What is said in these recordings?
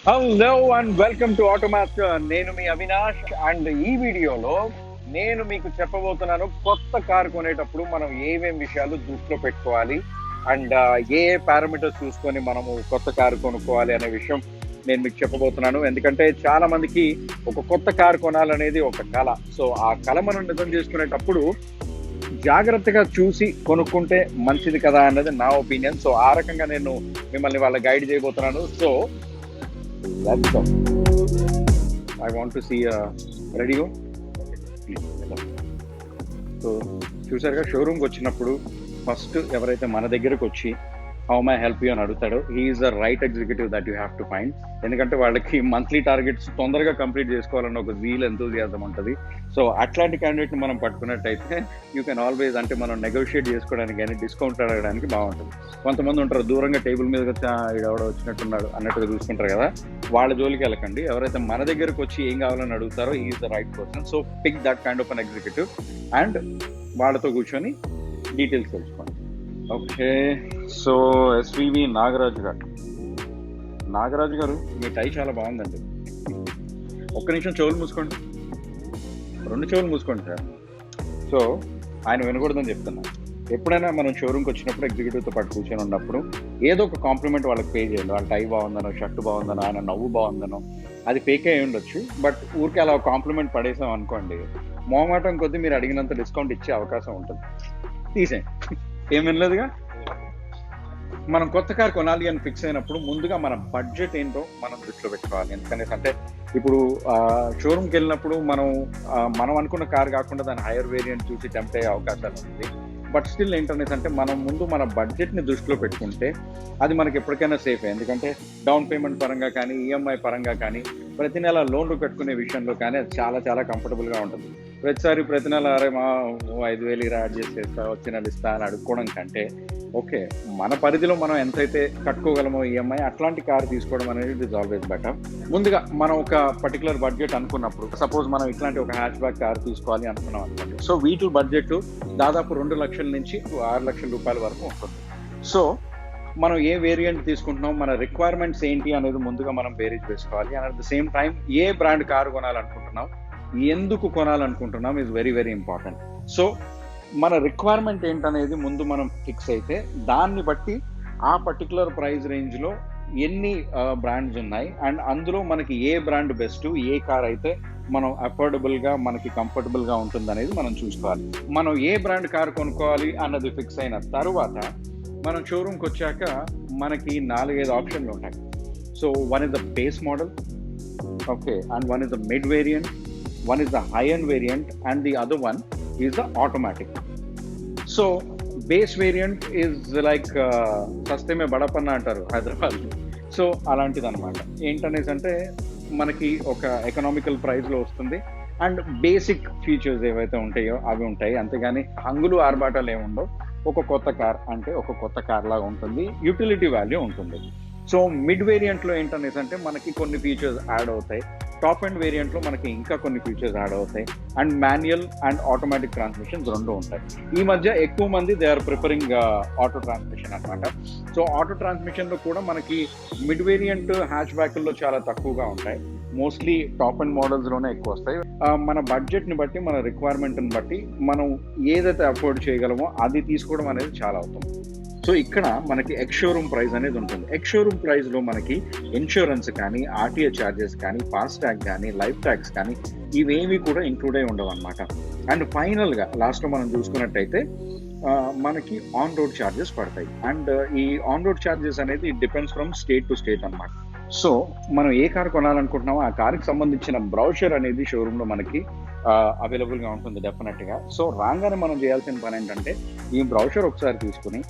Hello and welcome to Automaster. నేను మీ Avinash. And ఈ వీడియోలో నేను మీకు చెప్పబోతున్నాను కొత్త కార్ కొనేటప్పుడు మనం ఏమేం విషయాలు దృష్టిలో పెట్టుకోవాలి అండ్ ఏ ఏ పారామీటర్స్ చూసుకొని మనము కొత్త కారు కొనుక్కోవాలి అనే విషయం నేను మీకు చెప్పబోతున్నాను. ఎందుకంటే చాలా మందికి ఒక కొత్త కారు కొనాలనేది ఒక కళ. సో ఆ కళ మనం నిజం చేసుకునేటప్పుడు జాగ్రత్తగా చూసి కొనుక్కుంటే మంచిది కదా అన్నది నా ఒపీనియన్. సో ఆ రకంగా నేను మిమ్మల్ని వాళ్ళ గైడ్ చేయబోతున్నాను. So let's go. I want to see ready go. So చూసారుగా, షోరూమ్కి వచ్చినప్పుడు ఫస్ట్ ఎవరైతే మన దగ్గరకు వచ్చి హౌ మై హెల్ప్ యూ అని అడుగుతాడో he is the right executive that you have to find. ఎందుకంటే వాళ్ళకి మంత్లీ టార్గెట్స్ తొందరగా కంప్లీట్ చేసుకోవాలన్న ఒక జీల్ ఎంతూజియాజం ఉంటుంది. సో అట్లాంటి క్యాండిడేట్ని మనం పట్టుకున్నట్టయితే యూ కెన్ ఆల్వేస్, అంటే మనం నెగోషియేట్ చేసుకోవడానికి కానీ డిస్కౌంట్ అడగడానికి బాగుంటుంది. కొంతమంది ఉంటారు దూరంగా టేబుల్ మీద వచ్చి ఎవడో వచ్చినట్టున్నాడు అన్నట్టుగా చూసుకుంటారు కదా, వాళ్ళ జోలికి వెళ్ళకండి. ఎవరైతే మన దగ్గరకు వచ్చి ఏం కావాలని అడుగుతారో is the right person. So pick that kind of an executive and వాళ్ళతో కూర్చొని డీటెయిల్స్ తెలుసుకోండి. ఓకే, సో ఎస్వివి నాగరాజు గారు మీ టై చాలా బాగుందండి. ఒక్క నిమిషం చెవులు మూసుకోండి, రెండు చెవులు మూసుకోండి సార్. సో ఆయన వినకూడదని చెప్తున్నా. ఎప్పుడైనా మనం షోరూమ్కి వచ్చినప్పుడు ఎగ్జిక్యూటివ్తో పాటు కూర్చొని ఉన్నప్పుడు ఏదో ఒక కాంప్లిమెంట్ వాళ్ళకి పే చేయండి. వాళ్ళ టై బాగుందనో, షర్ట్ బాగుందనో, ఆయన నవ్వు బాగుందనో, అది ఫేక్ అయి ఉండొచ్చు. బట్ ఊరికి అలా కాంప్లిమెంట్ పడేసాం అనుకోండి, మొహమాటం కొద్దీ మీరు అడిగినంత డిస్కౌంట్ ఇచ్చే అవకాశం ఉంటుంది. తీసేయండి, ఏం వినలేదుగా. మనం కొత్త కార్ కొనాలి అని ఫిక్స్ అయినప్పుడు ముందుగా మన బడ్జెట్ ఏంటో మనం దృష్టిలో పెట్టుకోవాలి. ఎందుకంటే ఇప్పుడు షోరూమ్కి వెళ్ళినప్పుడు మనం అనుకున్న కార్ కాకుండా దాని హైయర్ వేరియంట్ చూసి టెంప్ట్ అయ్యే అవకాశాలు ఉంది. బట్ స్టిల్ ఏంటనేసి మనం ముందు మన బడ్జెట్ని దృష్టిలో పెట్టుకుంటే అది మనకి ఎప్పటికైనా సేఫ్. ఎందుకంటే డౌన్ పేమెంట్ పరంగా కానీ, ఈఎంఐ పరంగా కానీ, ప్రతి నెల లోన్లు కట్టుకునే విషయంలో కానీ అది చాలా చాలా కంఫర్టబుల్గా ఉంటుంది. ప్రతి నెల అరే మా 5,000 యాడ్ చేసేస్తా, వచ్చే నెల ఇస్తా అని అడుక్కోవడం కంటే ఓకే, మన పరిధిలో మనం ఎంతైతే కట్టుకోగలమో ఈఎంఐ, అట్లాంటి కార్ తీసుకోవడం అనేది ఇట్ ఈస్ ఆల్వేస్ బెటర్. ముందుగా మనం ఒక పర్టికులర్ బడ్జెట్ అనుకున్నప్పుడు, సపోజ్ మనం ఇట్లాంటి ఒక హ్యాచ్ బ్యాక్ కార్ తీసుకోవాలి అనుకున్నాం అనుకోండి. సో వీటి బడ్జెట్ దాదాపు 2 లక్షల నుంచి 6 లక్షల రూపాయల వరకు ఉంటుంది. సో మనం ఏ వేరియంట్ తీసుకుంటున్నాం, మన రిక్వైర్మెంట్స్ ఏంటి అనేది ముందుగా మనం బేరీజ్ వేసుకోవాలి. And at the same time ఏ బ్రాండ్ కారు కొనాలనుకుంటున్నాం, ఎందుకు కొనాలనుకుంటున్నాం is very very important. So మన రిక్వైర్మెంట్ ఏంటనేది ముందు మనం ఫిక్స్ అయితే దాన్ని బట్టి ఆ పర్టికులర్ ప్రైస్ రేంజ్లో ఎన్ని బ్రాండ్స్ ఉన్నాయి అండ్ అందులో మనకి ఏ బ్రాండ్ బెస్ట్, ఏ కార్ అయితే మనం అఫోర్డబుల్గా మనకి కంఫర్టబుల్గా ఉంటుంది అనేది మనం చూసుకోవాలి. మనం ఏ బ్రాండ్ కార్ కొనుక్కోవాలి అన్నది ఫిక్స్ అయిన తర్వాత మనం షోరూమ్కి వచ్చాక మనకి 4-5 ఆప్షన్లు ఉంటాయి. So one is the base model, okay, and one is the mid variant, one is the high-end variant, and the other one is the automatic. So base variant is like సస్తే మే బడపన్న అంటారు Hyderabad. So అలాంటిది అనమాట. ఏంటనేసి అంటే మనకి ఒక economical ప్రైస్లో వస్తుంది and basic features ఏవైతే ఉంటాయో అవి ఉంటాయి. అంతేగాని హంగులు ఆర్భాటాలు ఏముండవు. ఒక కొత్త కార్ అంటే ఒక కొత్త కార్ లాగా ఉంటుంది, యూటిలిటీ వాల్యూ ఉంటుంది. సో మిడ్ వేరియంట్లో ఏంటనేసి అంటే మనకి కొన్ని ఫీచర్స్ యాడ్ అవుతాయి. టాప్ అండ్ వేరియంట్లో మనకి ఇంకా కొన్ని ఫీచర్స్ యాడ్ అవుతాయి. And manual and automatic transmissions రెండు ఉంటాయి. ఈ మధ్య ఎక్కువ మంది they are preferring auto transmission అనమాట. సో ఆటో ట్రాన్స్మిషన్లో కూడా మనకి మిడ్ వేరియంట్ హ్యాచ్ బ్యాక్ల్లో చాలా తక్కువగా ఉంటాయి. మోస్ట్లీ టాప్ అండ్ మోడల్స్లోనే ఎక్కువ వస్తాయి. మన బడ్జెట్ని బట్టి, మన రిక్వైర్మెంట్ని బట్టి మనం ఏదైతే అఫోర్డ్ చేయగలమో అది తీసుకోవడం అనేది చాలా అవుతుంది. సో ఇక్కడ మనకి ఎక్స్ షోరూమ్ ప్రైస్ అనేది ఉంటుంది. ఎక్స్ షోరూమ్ ప్రైస్లో మనకి ఇన్సూరెన్స్ కానీ, ఆర్టీఏ ఛార్జెస్ కానీ, ఫాస్ట్ ట్యాగ్ కానీ, లైఫ్ ట్యాక్స్ కానీ ఇవేమీ కూడా ఇంక్లూడ్ అయి ఉండవు అనమాట. అండ్ ఫైనల్గా లాస్ట్లో మనం చూసుకున్నట్టయితే మనకి ఆన్ రోడ్ ఛార్జెస్ పడతాయి. అండ్ ఈ ఆన్ రోడ్ ఛార్జెస్ అనేది it depends from state to state అనమాట. సో మనం ఏ కార్ కొనాలనుకుంటున్నామో ఆ కార్కి సంబంధించిన బ్రౌచర్ అనేది షోరూంలో మనకి అవైలబుల్గా ఉంటుంది డెఫినెట్గా. సో రాగానే మనం చేయాల్సిన పని ఏంటంటే ఈ బ్రౌచర్ ఒకసారి తీసుకుని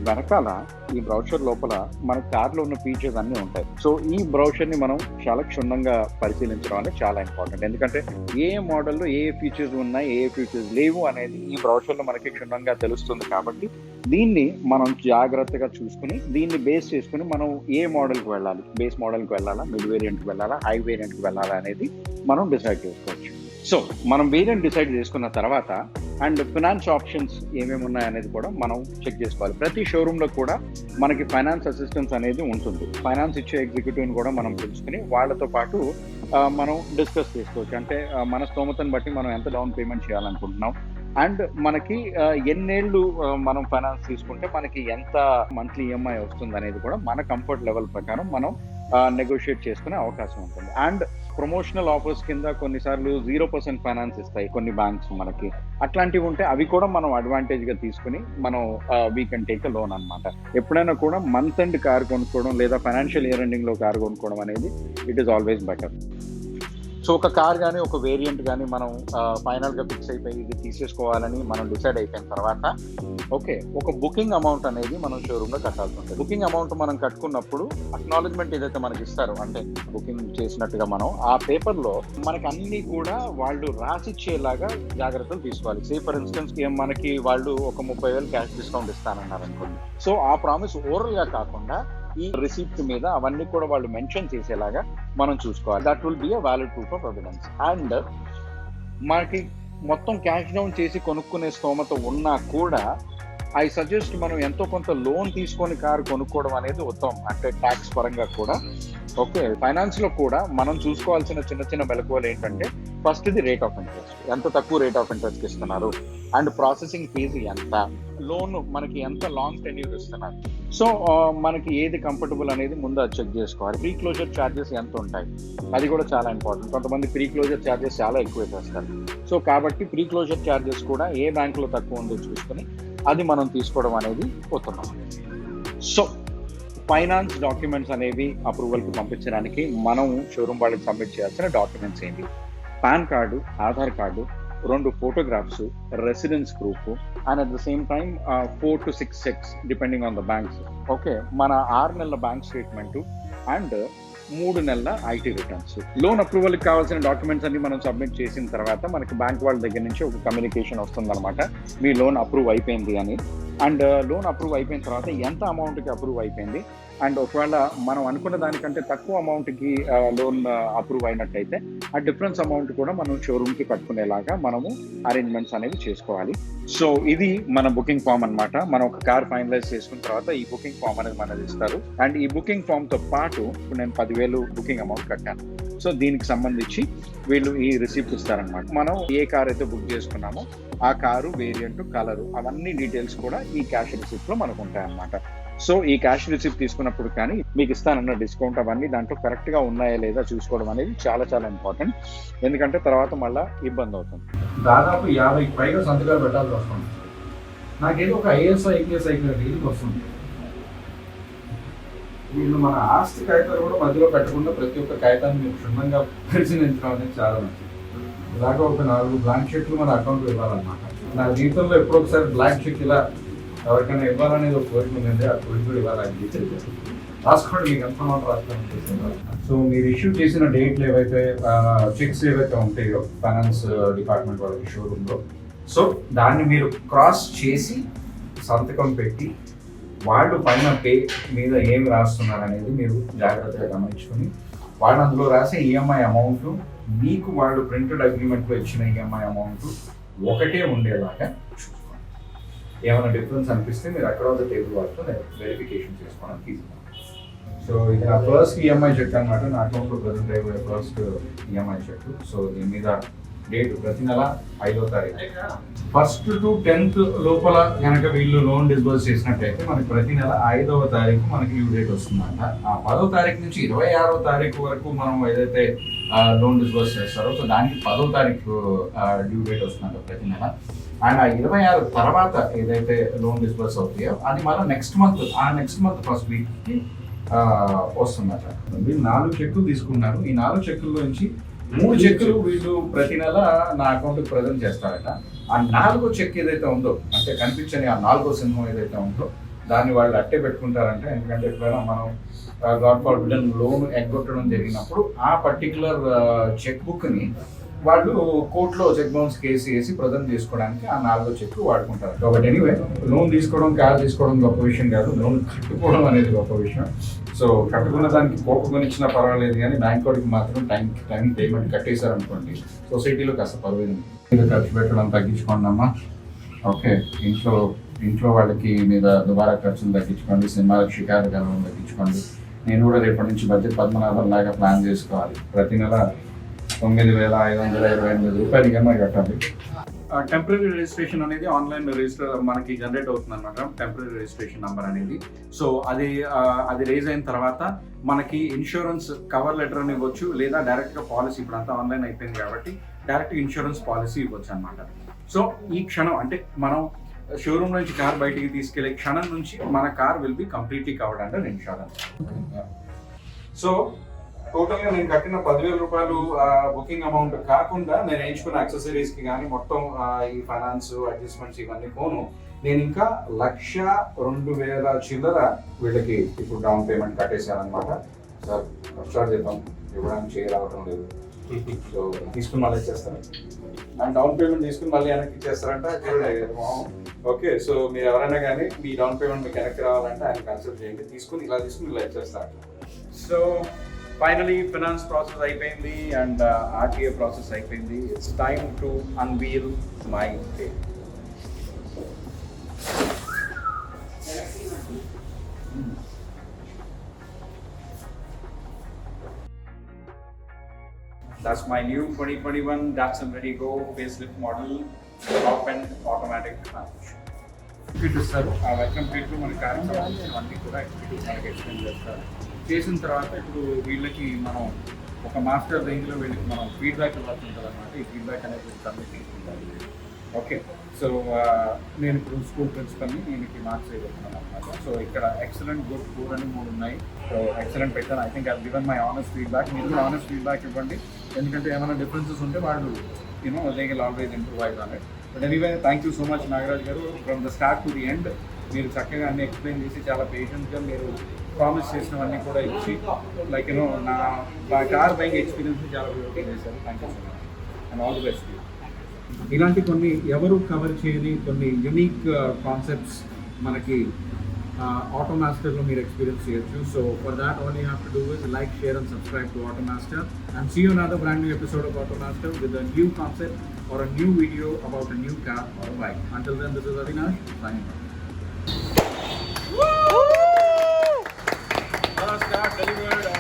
వెనకాల ఈ బ్రౌచర్ లోపల మన కార్లో ఉన్న ఫీచర్స్ అన్నీ ఉంటాయి. సో ఈ బ్రౌచర్ని మనం చాలా క్షుణ్ణంగా పరిశీలించడం అనేది చాలా ఇంపార్టెంట్. ఎందుకంటే ఏ మోడల్లో ఏ ఫీచర్స్ ఉన్నాయి, ఏ ఫీచర్స్ లేవు అనేది ఈ బ్రౌచర్లో మనకి క్షుణ్ణంగా తెలుస్తుంది. కాబట్టి దీన్ని మనం జాగ్రత్తగా చూసుకుని దీన్ని బేస్ చేసుకుని మనం ఏ మోడల్కి వెళ్ళాలి, బేస్ మోడల్కి వెళ్ళాలా, మిడ్ వేరియంట్కి వెళ్ళాలా, హై వేరియంట్కి వెళ్ళాలా అనేది మనం డిసైడ్ చేసుకోవచ్చు. సో మనం వేరియంట్ డిసైడ్ చేసుకున్న తర్వాత అండ్ ఫినాన్స్ ఆప్షన్స్ ఏమేమి ఉన్నాయనేది కూడా మనం చెక్ చేసుకోవాలి. ప్రతి షోరూంలో కూడా మనకి ఫైనాన్స్ అసిస్టెన్స్ అనేది ఉంటుంది. ఫైనాన్స్ ఇచ్చే ఎగ్జిక్యూటివ్ని కూడా మనం తెలుసుకుని వాళ్ళతో పాటు మనం డిస్కస్ చేసుకోవచ్చు. అంటే మన స్తోమతను బట్టి మనం ఎంత డౌన్ పేమెంట్ చేయాలనుకుంటున్నాం, అండ్ మనకి ఎన్నేళ్ళు మనం ఫైనాన్స్ తీసుకుంటే మనకి ఎంత మంత్లీ ఈఎంఐ వస్తుంది అనేది కూడా మన కంఫర్ట్ లెవెల్ ప్రకారం మనం నెగోషియేట్ చేసుకునే అవకాశం ఉంటుంది. అండ్ ప్రమోషనల్ ఆఫర్స్ కింద కొన్నిసార్లు 0% ఫైనాన్స్ ఇస్తాయి కొన్ని బ్యాంక్స్ మనకి. అట్లాంటివి ఉంటే అవి కూడా మనం అడ్వాంటేజ్గా తీసుకుని మనం we can take a loan అనమాట. ఎప్పుడైనా కూడా మంత్ ఎండ్ కార్ కొనుక్కోవడం లేదా ఫైనాన్షియల్ ఇయర్ ఎండింగ్లో కార్ కొనుక్కోవడం అనేది it is always better. So ఒక కార్ కానీ ఒక వేరియంట్ కానీ మనం ఫైనల్గా ఫిక్స్ అయిపోయి ఇది తీసేసుకోవాలని మనం డిసైడ్ అయిపోయిన తర్వాత ఓకే, ఒక బుకింగ్ అమౌంట్ అనేది మనం షోరూంలో కట్టాల్సి ఉంటుంది. బుకింగ్ అమౌంట్ మనం కట్టుకున్నప్పుడు అక్నాలెడ్జ్మెంట్ ఏదైతే మనకి ఇస్తారో, అంటే బుకింగ్ చేసినట్టుగా మనం ఆ పేపర్లో మనకి అన్ని కూడా వాళ్ళు రాసిచ్చేలాగా జాగ్రత్తలు తీసుకోవాలి. సే ఫర్ ఇన్స్టెన్స్ మనకి వాళ్ళు ఒక 30,000 క్యాష్ డిస్కౌంట్ ఇస్తానన్నారు అనుకోండి. సో ఆ ప్రామిస్ ఓరల్గా కాకుండా ఈ రిసిప్ట్ మీద అవన్నీ కూడా వాళ్ళు మెన్షన్ చేసేలాగా మనం చూసుకోవాలి. That will be a valid proof of evidence. And మనకి మొత్తం క్యాష్ డౌన్ చేసి కొనుక్కునే స్తోమత ఉన్నా కూడా ఐ సజెస్ట్ మనం ఎంతో కొంత లోన్ తీసుకొని కారు కొనుక్కోవడం అనేది ఉత్తమం. అంటే ట్యాక్స్ పరంగా కూడా ఓకే. ఫైనాన్స్లో కూడా మనం చూసుకోవాల్సిన చిన్న చిన్న మెలకువలు ఏంటంటే, ఫస్ట్ ఇది రేట్ ఆఫ్ ఇంట్రెస్ట్, ఎంత తక్కువ రేట్ ఆఫ్ ఇంట్రెస్ట్ ఇస్తున్నారు, అండ్ ప్రాసెసింగ్ ఫీజు ఎంత, లోన్ మనకి ఎంత లాంగ్ టెన్యూర్ ఇస్తున్నారు. సో మనకి ఏది కంఫర్టబుల్ అనేది ముందు అది చెక్ చేసుకోవాలి. ప్రీ క్లోజర్ ఛార్జెస్ ఎంత ఉంటాయి అది కూడా చాలా ఇంపార్టెంట్. కొంతమంది ప్రీ క్లోజర్ ఛార్జెస్ చాలా ఎక్కువ చేస్తారు. సో కాబట్టి ప్రీ క్లోజర్ ఛార్జెస్ కూడా ఏ బ్యాంకులో తక్కువ ఉందో చూసుకొని అది మనం తీసుకోవడం అనేది ఉత్తమం. సో ఫైనాన్స్ డాక్యుమెంట్స్ అనేవి అప్రూవల్కి పంపించడానికి మనం షోరూమ్ వాళ్ళకి సబ్మిట్ చేయాల్సిన డాక్యుమెంట్స్ ఏంటి? Pan card, Aadhaar card, 2 photographs, residence proof, and at the same time 4 to 6 checks depending on the banks. Okay, మన 6 నెలల బ్యాంక్ స్టేట్మెంటు అండ్ 3 నెలల ఐటీ రిటర్న్స్. లోన్ అప్రూవల్కి కావాల్సిన డాక్యుమెంట్స్ అన్ని మనం సబ్మిట్ చేసిన తర్వాత మనకి బ్యాంక్ వాళ్ళ దగ్గర నుంచి ఒక కమ్యూనికేషన్ వస్తుందన్నమాట, మీ లోన్ అప్రూవ్ అయిపోయింది అని. అండ్ లోన్ అప్రూవ్ అయిపోయిన తర్వాత ఎంత అమౌంట్కి అప్రూవ్ అయిపోయింది, అండ్ ఒకవేళ మనం అనుకున్న దానికంటే తక్కువ అమౌంట్కి లోన్ అప్రూవ్ అయినట్టయితే ఆ డిఫరెన్స్ అమౌంట్ కూడా మనం షోరూమ్కి కట్టుకునేలాగా మనము అరేంజ్మెంట్స్ అనేవి చేసుకోవాలి. సో ఇది మన బుకింగ్ ఫామ్ అనమాట. మనం ఒక కార్ ఫైనలైజ్ చేసుకున్న తర్వాత ఈ బుకింగ్ ఫామ్ అనేది మనది ఇస్తారు. అండ్ ఈ బుకింగ్ ఫామ్తో పాటు ఇప్పుడు నేను 10,000 బుకింగ్ అమౌంట్ కట్టాను. సో దీనికి సంబంధించి వీళ్ళు ఈ రిసిప్ట్ ఇస్తారనమాట. మనం ఏ కార్ అయితే బుక్ చేసుకున్నామో ఆ కారు, వేరియంట్, కలరు, అవన్నీ డీటెయిల్స్ కూడా ఈ క్యాష్ రిసిప్ట్లో మనకు ఉంటాయన్నమాట. సో ఈ క్యాష్ రిసిప్ట్ తీసుకున్నప్పుడు కానీ మీకు ఇస్తానన్న డిస్కౌంట్ అవన్నీ దాంట్లో కరెక్ట్గా ఉన్నాయా లేదా చూసుకోవడం అనేది చాలా చాలా ఇంపార్టెంట్. ఎందుకంటే తర్వాత మళ్ళీ ఇబ్బంది అవుతుంది. దాదాపు 50కి పైగా సంతకాలు పెట్టాల్సి వస్తుంది. నాకేదో ఒక ఐఏఎస్ ఐపీఎస్ ఐపీఎస్ వస్తుంది. వీళ్ళు మన ఆస్తి కాగితాలు కూడా మధ్యలో పెట్టకుండా ప్రతి ఒక్క కాగితాన్ని మీరు క్షుణ్ణంగా పరిశీలించడం అనేది చాలా మంచిది. ఇలాగ ఒక 4 బ్లాంక్ చెక్లు మన అకౌంట్లో ఇవ్వాలన్నమాట. నా జీవితంలో ఎప్పుడో ఒకసారి బ్లాంక్ చెక్ ఇలా ఎవరికైనా ఇవ్వాలనేది ఒక కోరిక ఉందండి. ఆ కోరిక కూడా ఇవ్వాలని రాసుకోండి, మీకు ఎంత అమౌంట్ రాసుకోవాలి. సో మీరు ఇష్యూ చేసిన డేట్లు ఏవైతే చెక్స్ ఏవైతే ఉంటాయో ఫైనాన్స్ డిపార్ట్మెంట్ వాళ్ళకి షోరూంలో, సో దాన్ని మీరు క్రాస్ చేసి సంతకం పెట్టి వాళ్ళు పైన పే మీద ఏమి రాస్తున్నారు అనేది మీరు జాగ్రత్తగా గమనించుకొని, వాళ్ళు అందులో రాసే ఈఎంఐ అమౌంట్ మీకు వాళ్ళు ప్రింటెడ్ అగ్రిమెంట్లో ఇచ్చిన ఈఎంఐ అమౌంట్ ఒకటే ఉండేలాగా చూసుకోండి. ఏమైనా డిఫరెన్స్ అనిపిస్తే మీరు అక్రాస్ ద టేబుల్ వాళ్ళతో వెరిఫికేషన్ చేసుకోవడానికి ఈజీ. సో ఇది నా ఫస్ట్ ఈఎంఐ చెక్ అనమాట. నా అకౌంట్లో ప్రజెంట్ అయిపోయే ఫస్ట్ ఈఎంఐ చెక్. సో దీని మీద డేట్ ప్రతి నెల 5వ తారీఖు 1st to 10th లోపల కనుక వీళ్ళు లోన్ డిస్బర్స్ చేసినట్టయితే మనకి ప్రతి నెల 5వ తారీఖు మనకి డ్యూ డేట్ వస్తుందంట. ఆ 10వ తారీఖు నుంచి 26వ తారీఖు వరకు మనం ఏదైతే లోన్ డిస్బర్స్ చేస్తారో సో దానికి 10వ తారీఖు డ్యూ డేట్ వస్తుందంట ప్రతి నెల. అండ్ ఆ 26 తర్వాత ఏదైతే లోన్ డిస్బర్స్ అవుతాయో అది మనం నెక్స్ట్ మంత్ ఫస్ట్ వీక్కి వస్తుందట. వీళ్ళు 4 చెక్కులు తీసుకున్నారు. ఈ 4 చెక్కుల నుంచి 3 చెక్కులు వీళ్ళు ప్రతి నెల నా అకౌంట్కి ప్రజెంట్ చేస్తారట. ఆ 4వ చెక్ ఏదైతే ఉందో, అంటే కనిపించని ఆ 4వ సింహం ఏదైతే ఉందో దాన్ని వాళ్ళు అట్టే పెట్టుకుంటారంటే, ఎందుకంటే ఎప్పుడైనా మనం గాడ్ ఫార్బిడెన్ లోన్ ఎగ్గొట్టడం జరిగినప్పుడు ఆ పర్టికులర్ చెక్ బుక్ని వాళ్ళు కోర్టులో చెక్ బౌన్స్ కేసు వేసి ప్రజెంట్ చేసుకోవడానికి ఆ 4వ చెక్ వాడుకుంటారు. కాబట్టి ఎనీవే, లోన్ తీసుకోవడం, కార్ తీసుకోవడం గొప్ప విషయం కాదు, లోన్ కట్టుకోవడం అనేది గొప్ప విషయం. సో కట్టుకున్న దానికి కోపకొనిచ్చినా పర్వాలేదు, కానీ బ్యాంక్ వాడికి మాత్రం టైం పేమెంట్ కట్టేశారనుకోండి, సొసైటీలో కాస్త పర్వాలేదు. మీద ఖర్చు పెట్టడం తగ్గించుకోండి అమ్మా. ఓకే, ఇంట్లో వాళ్ళకి మీద దుబారా ఖర్చులు తగ్గించుకోండి, సినిమాలకు షికారు కలవడం తగ్గించుకోండి. నేను కూడా రేపటి నుంచి బడ్జెట్ 10,000 లాగా ప్లాన్ చేసుకోవాలి. ప్రతి నెల 9,528 రూపాయలు ఈఎంఐ కట్టాలి. టెంపరీ రిజిస్ట్రేషన్ అనేది ఆన్లైన్ రిజిస్టర్ మనకి జనరేట్ అవుతుంది అనమాట, టెంపరీ రిజిస్ట్రేషన్ నెంబర్ అనేది. సో అది రేజ్ అయిన తర్వాత మనకి ఇన్సూరెన్స్ కవర్ లెటర్ అని ఇవ్వచ్చు, లేదా డైరెక్ట్గా పాలసీ, ఇప్పుడు అంతా ఆన్లైన్ అయిపోయింది కాబట్టి డైరెక్ట్ ఇన్సూరెన్స్ పాలసీ ఇవ్వచ్చు అనమాట. సో ఈ క్షణం అంటే మనం షోరూమ్ నుంచి కార్ బయటికి తీసుకెళ్లే క్షణం నుంచి మన car will be completely covered under insurance. So టోటల్గా నేను కట్టిన 10,000 రూపాయలు బుకింగ్ అమౌంట్ కాకుండా నేను ఎంచుకున్న యాక్సెసరీస్కి కానీ మొత్తం ఈ ఫైనాన్స్ అడ్జస్ట్మెంట్స్ ఇవన్నీ పోను, నేను ఇంకా 1,02,000 చిల్లర వీళ్ళకి ఇప్పుడు డౌన్ పేమెంట్ కట్టేశానమాట. సార్ స్టార్ట్ చేద్దాం, ఇవ్వడానికి చేయరావటం లేదు. సో తీసుకుని మళ్ళీ ఇచ్చేస్తారు, అండ్ డౌన్ పేమెంట్ తీసుకుని మళ్ళీ వెనక్కి ఇచ్చేస్తారంట. ఓకే, సో మీరు ఎవరైనా కానీ మీ డౌన్ పేమెంట్ మీకు వెనక్కి రావాలంటే ఆయన కన్సిడర్ చేయండి, తీసుకుని ఇలా ఇచ్చేస్తారు. సో ఫైనలీ ఫైనాన్స్ ప్రాసెస్ అయిపోయింది అండ్ ఆర్టీఏ ప్రాసెస్ అయిపోయింది. It's time to unveil my day. That's my new 2021 Datsun Ready Go facelift model, top end automatic transmission. ఇస్తారు ఆ వెల్కమ్ కిట్ మన కార్కి సంబంధించినవన్నీ కూడా ఎగ్జిక్యూటివ్ మనకి ఎక్స్ప్లెయిన్ చేస్తారు. చేసిన తర్వాత ఇప్పుడు వీళ్ళకి మనం ఒక మాస్టర్ రేంజ్లో వీళ్ళకి మనం ఫీడ్బ్యాక్ ఇవ్వాల్సి ఉంటుంది అనమాట. ఈ ఫీడ్బ్యాక్ అనేది సబ్మిట్ తీసుకుంటారు. ఓకే, సో నేను ఇప్పుడు స్కూల్ ప్రిన్సిపల్ని దీనికి మార్క్స్ ఇవ్వబోతున్నాను అనమాట. సో ఇక్కడ ఎక్సలెంట్, గుడ్, పూర్ అని 3 ఉన్నాయి. సో ఎక్సలెంట్ పెట్టాను. I think I given my honest feedback. మీరు కూడా ఆనెస్ట్ ఫీడ్బ్యాక్ ఇవ్వండి, ఎందుకంటే ఏమైనా డిఫరెన్సెస్ ఉంటే వాళ్ళు they will always improvise on it. But anyway, thank you so much Nagaraj garu. From the start to the end మీరు చక్కగా అన్ని ఎక్స్ప్లెయిన్ చేసి చాలా పేషెంట్గా మీరు ప్రామిస్ చేసినవన్నీ కూడా ఇచ్చి లైక్ నా కార్ బైక్ ఎక్స్పీరియన్స్ చాలా బ్యూటిఫుల్ చేశారు. Thank you so much and all the best. ఇలాంటి కొన్ని ఎవరు కవర్ చేయని కొన్ని యునిక్ కాన్సెప్ట్స్ మనకి ఆటోమాస్టర్లో మీరు ఎక్స్పీరియన్స్ చేయొచ్చు. So for that all you have to do is like, share and subscribe to Automaster and see you in another brand new episode of Automaster with a new concept or a new video about a new car or a bike. Until then, this is Avinash signing off. First car delivered.